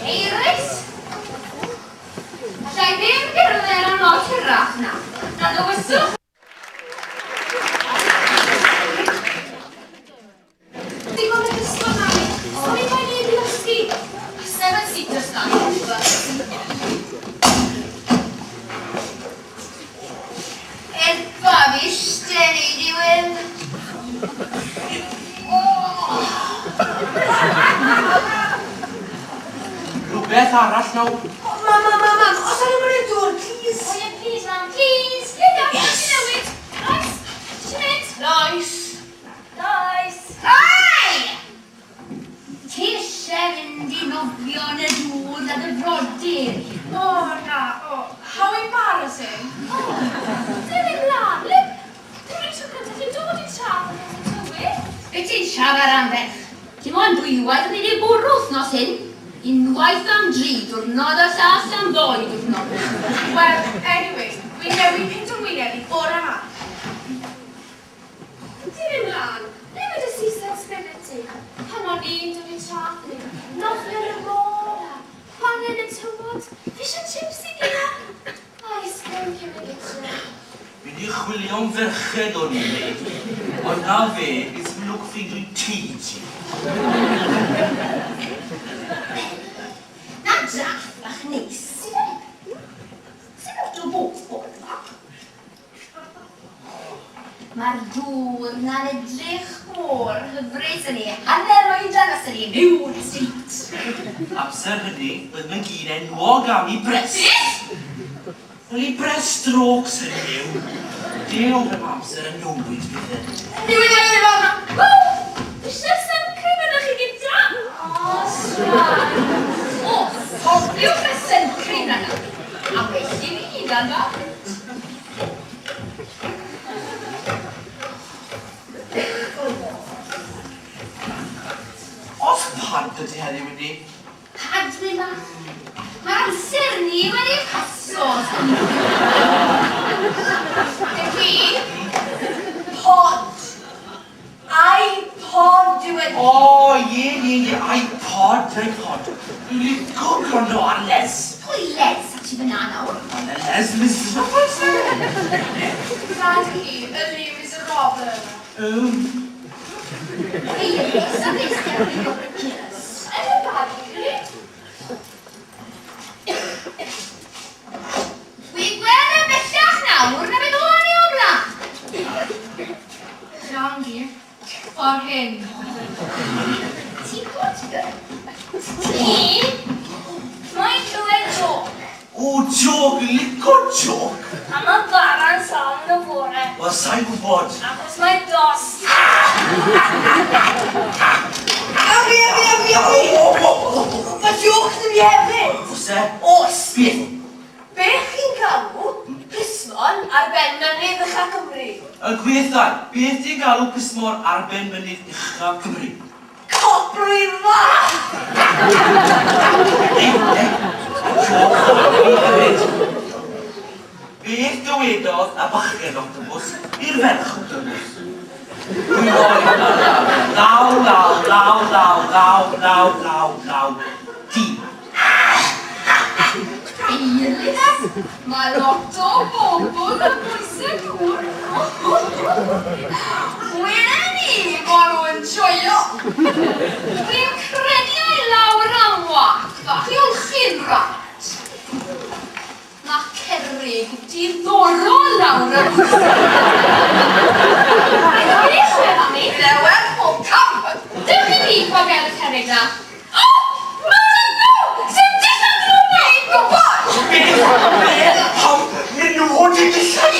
Carys? Allai ddim gyrraedd yn ôl hirach na. Na dywyswch. Digon y dysgu mami. O'n i'n moyn i ddysgu. Seven seaters na. Edfa fi steni diwyn. Rhywbeth arall nawr? Mam, os ydym yn y dŵr, please. Oh yeah, please, Mam, please. Yes, newid. Nice. Sinead. Nice. Nice. Ai! Ti eisiau fynd i nofio yn y dŵr a dy frodyr? Oh, na. Oh, how embarrassing. Dim yn lan. Lip, dim yn tro cyntaf ti'n dod i'n siarad am y tywydd. Be ti'n siarad am beth? Dim ond dwywaith yn ei bwrw wythnos hyn. Unwaith am 3 diwrnod a llall am 2 diwrnod. Well, anyway, we newid penderwyniad i bore yma. Dim yn lan. Le mae dy Saesneg sgwennu ti? Pan o'n i'n dod i'n siarad ni. Nofio yn y môr. Pangen y tywod. Fish and chips i gyda. Ai, sgwyn cymryd gyda. Fi di chwilio am ferched o'n i'n neud. Ond na fe, beth yn lwg ffrind o'i tŷ ti. Na draff bach neis, sy'n o'r o bobl yma. Mae'r dŵr na'n edrych mor hyfryd yn ei hanner oedran as yn ei niwr y street. Amser hynny, bydd mae'n gyd enwog am i bres. Wel i bres strokes yn niw. Diolch am amser yn newid beth. Niwyd o'r yma! Ww! Eisiau syncream yna chi gyda? O, swan! O, cofiwch y syncream yna. A beth i fi gan fa? Os pant ydy heddiw wedi? Cadw ma. Mae'r amser ni wedi pasos. Ydy, pod. iPod yw wedi. O, ie, iPod. Dwi'n licio gwrando ar Les. Pwy les a ti fyna nawr? Les, Mrs. Robertson. Glad hi, y Lewis y Robert. Ei, les a beth sy'n ridiculous. Yn y bag i. Wi gweld y bellach nawr na beth o'n i o blaen. Iawn hi. O'r hyn. Ti'n gwybod gyda? Ti? Mae'n clywed joc. O, joc, licio joc. A mae baran sal yn y bore. Wel, sa'n gwybod. Achos mae dos. Mae joc yn hefyd. Os e? Os. Beth? Beth chi'n galw? Plismon ar ben mynydd ucha Cymru. Y gweithio, beth ti'n galw plismon ar ben mynydd ucha Cymru? Cobrwyr fa! Beth dywedodd y bachgen o Tomos i'r ferch o Tomos? Dwi'n oed. Law. Di. Eilis, mae lot o bobl yn bwysig gŵr. Welen ni bod nhw'n joio. Dwi'n credu mai lawr am wac fach i olchi'n rat. Mae cerrig diddorol lawr am wac. Mae'n eisiau am ei lewer o camp. Dim chi fi pa gael y cerrig na. Beth? Nid nhw wedi dillad.